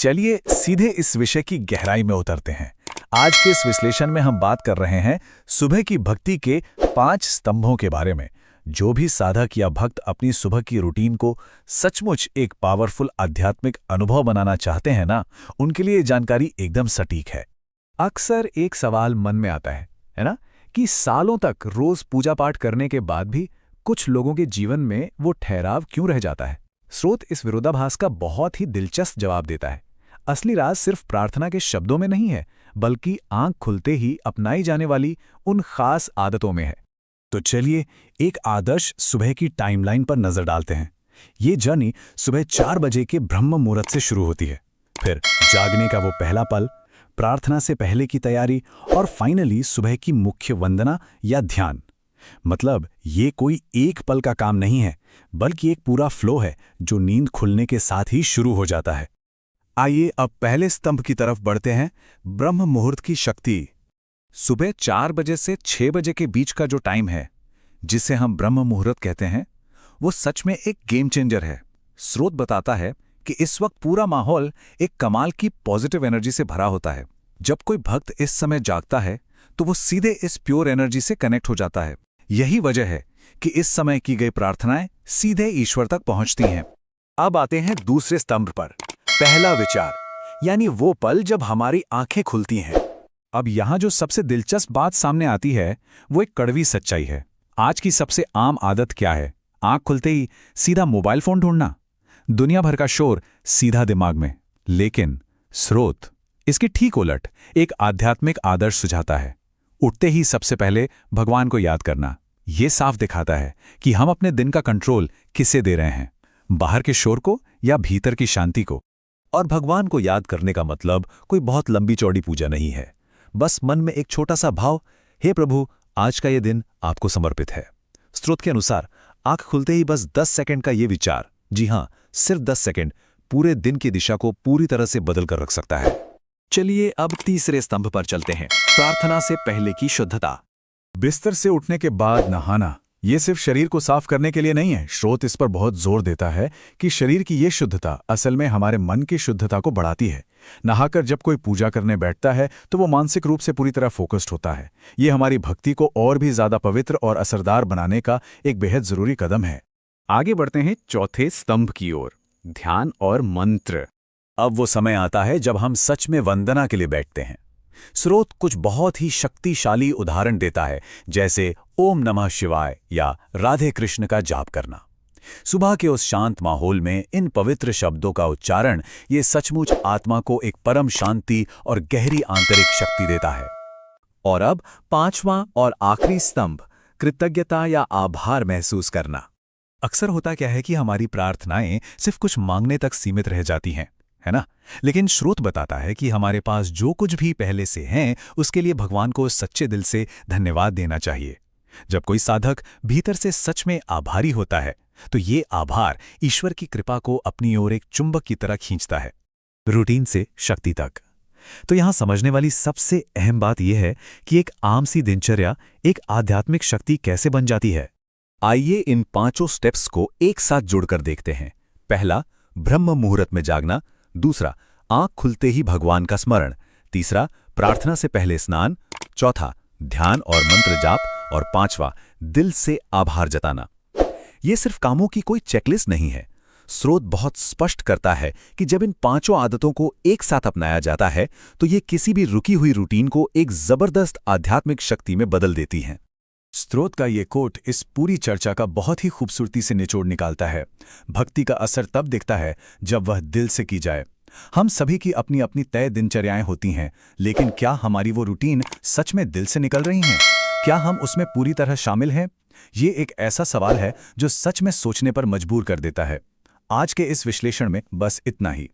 चलिए सीधे इस विषय की गहराई में उतरते हैं। आज के इस विश्लेषण में हम बात कर रहे हैं सुबह की भक्ति के 5 स्तंभों के बारे में। जो भी साधक या भक्त अपनी सुबह की रूटीन को सचमुच एक पावरफुल आध्यात्मिक अनुभव बनाना चाहते हैं ना, उनके लिए ये जानकारी एकदम सटीक है। अक्सर एक सवाल मन में आता है ना, कि सालों तक रोज पूजा पाठ करने के बाद भी कुछ लोगों के जीवन में वो ठहराव क्यों रह जाता है। स्रोत इस विरोधाभास का बहुत ही दिलचस्प जवाब देता है। असली राज सिर्फ प्रार्थना के शब्दों में नहीं है, बल्कि आंख खुलते ही अपनाई जाने वाली उन खास आदतों में है। तो चलिए एक आदर्श सुबह की टाइमलाइन पर नजर डालते हैं। ये जर्नी सुबह 4 बजे के ब्रह्म मुहूर्त से शुरू होती है, फिर जागने का वो पहला पल, प्रार्थना से पहले की तैयारी और फाइनली सुबह की मुख्य वंदना या ध्यान। मतलब ये कोई एक पल का काम नहीं है, बल्कि एक पूरा फ्लो है जो नींद खुलने के साथ ही शुरू हो जाता है। आइए अब पहले स्तंभ की तरफ बढ़ते हैं, ब्रह्म मुहूर्त की शक्ति। सुबह 4 बजे से 6 बजे के बीच का जो टाइम है, जिसे हम ब्रह्म मुहूर्त कहते हैं, वो सच में एक गेम चेंजर है। स्रोत बताता है कि इस वक्त पूरा माहौल एक कमाल की पॉजिटिव एनर्जी से भरा होता है। जब कोई भक्त इस समय जागता है तो वो सीधे इस प्योर एनर्जी से कनेक्ट हो जाता है। यही वजह है कि इस समय की गई प्रार्थनाएं सीधे ईश्वर तक पहुंचती हैं। अब आते हैं दूसरे स्तंभ पर, पहला विचार, यानी वो पल जब हमारी आंखें खुलती हैं। अब यहां जो सबसे दिलचस्प बात सामने आती है वो एक कड़वी सच्चाई है। आज की सबसे आम आदत क्या है? आंख खुलते ही सीधा मोबाइल फोन ढूंढना, दुनिया भर का शोर सीधा दिमाग में। लेकिन स्रोत इसके ठीक उलट एक आध्यात्मिक आदर्श सुझाता है। उठते ही सबसे पहले भगवान को याद करना। यह साफ दिखाता है कि हम अपने दिन का कंट्रोल किसे दे रहे हैं, बाहर के शोर को या भीतर की शांति को। और भगवान को याद करने का मतलब कोई बहुत लंबी चौड़ी पूजा नहीं है, बस मन में एक छोटा सा भाव, हे प्रभु आज का ये दिन आपको समर्पित है। स्रोत के अनुसार आंख खुलते ही बस 10 सेकंड का ये विचार, जी हां सिर्फ 10 सेकंड, पूरे दिन की दिशा को पूरी तरह से बदल कर रख सकता है। चलिए अब तीसरे स्तंभ पर चलते हैं, प्रार्थना से पहले की शुद्धता। बिस्तर से उठने के बाद नहाना, ये सिर्फ शरीर को साफ करने के लिए नहीं है। स्रोत इस पर बहुत जोर देता है कि शरीर की ये शुद्धता असल में हमारे मन की शुद्धता को बढ़ाती है। नहाकर जब कोई पूजा करने बैठता है तो वो मानसिक रूप से पूरी तरह फोकस्ड होता है। ये हमारी भक्ति को और भी ज्यादा पवित्र और असरदार बनाने का एक बेहद जरूरी कदम है। आगे बढ़ते हैं चौथे स्तंभ की ओर, ध्यान और मंत्र। अब वो समय आता है जब हम सच में वंदना के लिए बैठते हैं। स्रोत कुछ बहुत ही शक्तिशाली उदाहरण देता है, जैसे ओम नमः शिवाय या राधे कृष्ण का जाप करना। सुबह के उस शांत माहौल में इन पवित्र शब्दों का उच्चारण ये सचमुच आत्मा को एक परम शांति और गहरी आंतरिक शक्ति देता है। और अब 5वां और आखिरी स्तंभ, कृतज्ञता या आभार महसूस करना। अक्सर होता क्या है कि हमारी प्रार्थनाएं सिर्फ कुछ मांगने तक सीमित रह जाती हैं, है ना? लेकिन स्रोत बताता है कि हमारे पास जो कुछ भी पहले से है उसके लिए भगवान को सच्चे दिल से धन्यवाद देना चाहिए। जब कोई साधक भीतर से सच में आभारी होता है तो ये आभार ईश्वर की कृपा को अपनी ओर एक चुंबक की तरह खींचता है, रूटीन से शक्ति तक। तो यहां समझने वाली सबसे अहम बात यह है कि एक आम सी दिनचर्या एक आध्यात्मिक शक्ति कैसे बन जाती है। आइए इन 5 स्टेप्स को एक साथ जोड़कर देखते हैं। पहला, ब्रह्म मुहूर्त में जागना। दूसरा, आंख खुलते ही भगवान का स्मरण। तीसरा, प्रार्थना से पहले स्नान। चौथा, ध्यान और मंत्र जाप। और 5वां, दिल से आभार जताना। ये सिर्फ कामों की कोई चेकलिस्ट नहीं है। स्रोत बहुत स्पष्ट करता है कि जब इन 5 आदतों को एक साथ अपनाया जाता है तो ये किसी भी रुकी हुई रूटीन को एक जबरदस्त आध्यात्मिक शक्ति में बदल देती हैं। स्रोत का ये कोट इस पूरी चर्चा का बहुत ही खूबसूरती से निचोड़ निकालता है। भक्ति का असर तब दिखता है जब वह दिल से की जाए। हम सभी की अपनी अपनी तय दिनचर्याएं होती हैं, लेकिन क्या हमारी वो रूटीन सच में दिल से निकल रही हैं? क्या हम उसमें पूरी तरह शामिल हैं? ये एक ऐसा सवाल है जो सच में सोचने पर मजबूर कर देता है। आज के इस विश्लेषण में बस इतना ही।